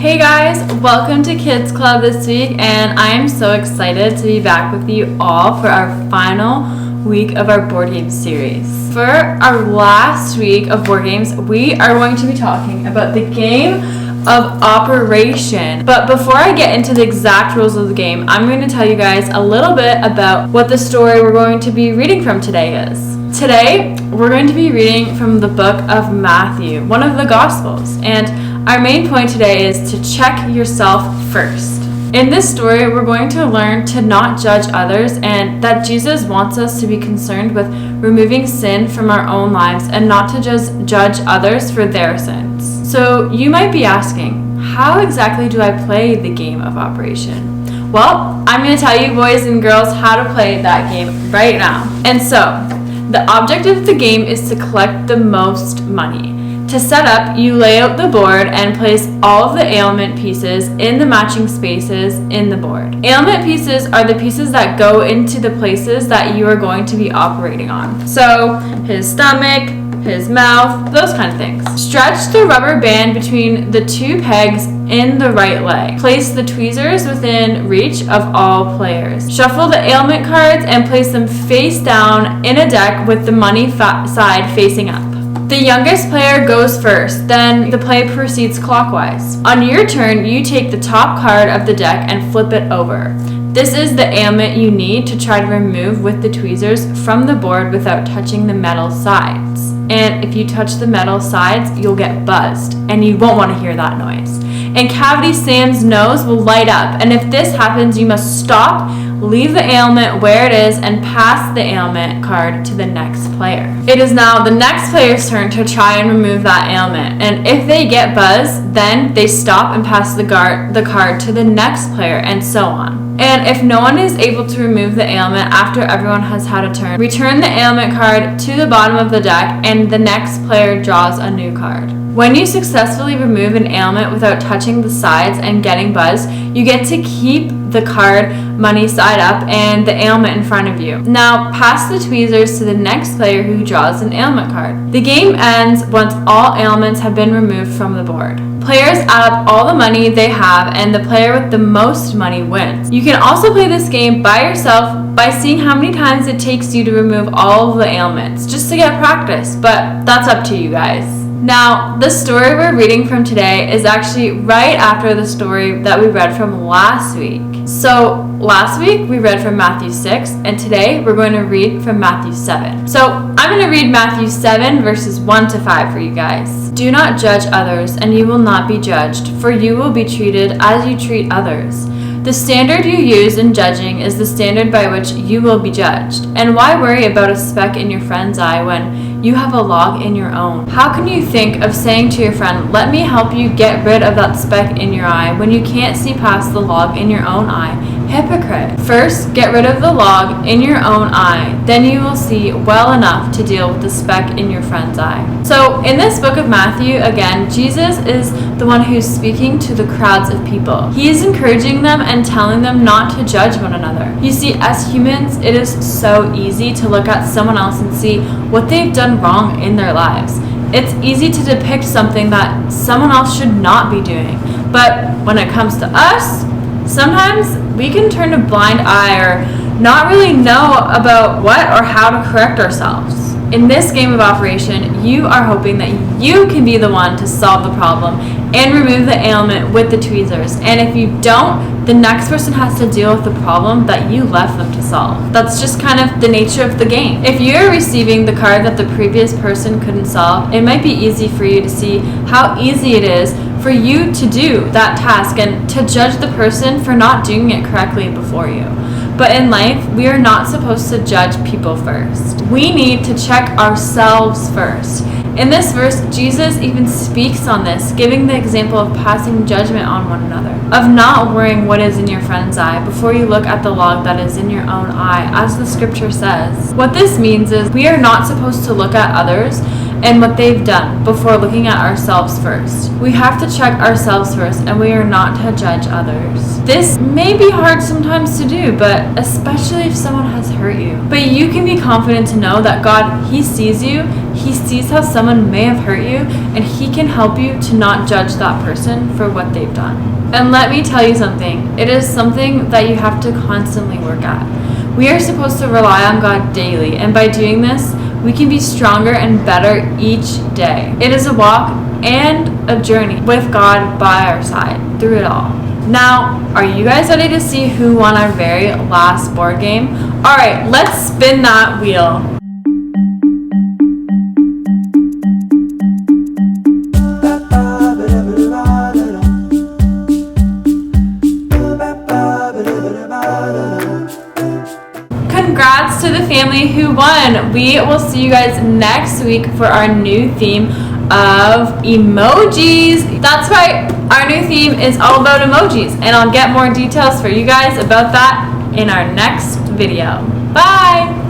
Hey guys, welcome to Kids Club this week, and I am so excited to be back with you all for our final week of our board game series. For our last week of board games, we are going to be talking about the game of Operation. But before I get into the exact rules of the game, I'm going to tell you guys a little bit about what the story we're going to be reading from today is. Today, we're going to be reading from the book of Matthew, one of the Gospels, and our main point today is to check yourself first. In this story, we're going to learn to not judge others and that Jesus wants us to be concerned with removing sin from our own lives and not to just judge others for their sins. So you might be asking, how exactly do I play the game of Operation? Well, I'm going to tell you boys and girls how to play that game right now. And so, the objective of the game is to collect the most money. To set up, you lay out the board and place all of the ailment pieces in the matching spaces in the board. Ailment pieces are the pieces that go into the places that you are going to be operating on. So, his stomach, his mouth, those kind of things. Stretch the rubber band between the two pegs in the right leg. Place the tweezers within reach of all players. Shuffle the ailment cards and place them face down in a deck with the money side facing up. The youngest player goes first, then the play proceeds clockwise. On your turn, you take the top card of the deck and flip it over. This is the ailment you need to try to remove with the tweezers from the board without touching the metal sides. And if you touch the metal sides, you'll get buzzed, and you won't want to hear that noise. And Cavity Sam's nose will light up, and if this happens, you must stop, leave the ailment where it is, and pass the ailment card to the next player. It is now the next player's turn to try and remove that ailment, and if they get buzzed, then they stop and pass the card to the next player, and so on. And if no one is able to remove the ailment after everyone has had a turn, return the ailment card to the bottom of the deck, and the next player draws a new card. When you successfully remove an ailment without touching the sides and getting buzzed, you get to keep the card money side up and the ailment in front of you. Now pass the tweezers to the next player who draws an ailment card. The game ends once all ailments have been removed from the board. Players add up all the money they have and the player with the most money wins. You can also play this game by yourself by seeing how many times it takes you to remove all of the ailments, just to get practice, but that's up to you guys. Now, the story we're reading from today is actually right after the story that we read from last week. So, last week we read from Matthew 6, and today we're going to read from Matthew 7. So, I'm going to read Matthew 7 verses 1 to 5 for you guys. Do not judge others, and you will not be judged, for you will be treated as you treat others. The standard you use in judging is the standard by which you will be judged. And why worry about a speck in your friend's eye when you have a log in your own? How can you think of saying to your friend, "Let me help you get rid of that speck in your eye," when you can't see past the log in your own eye? Hypocrite! First, get rid of the log in your own eye, then you will see well enough to deal with the speck in your friend's eye. So, in this book of Matthew, again, Jesus is the one who's speaking to the crowds of people. He is encouraging them and telling them not to judge one another. You see, as humans, it is so easy to look at someone else and see what they've done wrong in their lives. It's easy to depict something that someone else should not be doing. But when it comes to us, sometimes we can turn a blind eye or not really know about what or how to correct ourselves. In this game of Operation, you are hoping that you can be the one to solve the problem and remove the ailment with the tweezers. And if you don't, the next person has to deal with the problem that you left them to solve. That's just kind of the nature of the game. If you're receiving the card that the previous person couldn't solve, it might be easy for you to see how easy it is for you to do that task and to judge the person for not doing it correctly before you. But in life, we are not supposed to judge people first. We need to check ourselves first. In this verse, Jesus even speaks on this, giving the example of passing judgment on one another, of not worrying what is in your friend's eye before you look at the log that is in your own eye, as the scripture says. What this means is we are not supposed to look at others and what they've done before looking at ourselves first. We have to check ourselves first, and we are not to judge others. This may be hard sometimes to do, but especially if someone has hurt you. But you can be confident to know that God, He sees you, He sees how someone may have hurt you, and he can help you to not judge that person for what they've done. And let me tell you something. It is something that you have to constantly work at. We are supposed to rely on God daily, and by doing this, we can be stronger and better each day. It is a walk and a journey with God by our side through it all. Now, are you guys ready to see who won our very last board game? All right, let's spin that wheel. Congrats to the family who won. We will see you guys next week for our new theme of emojis. That's right, our new theme is all about emojis, and I'll get more details for you guys about that in our next video. Bye!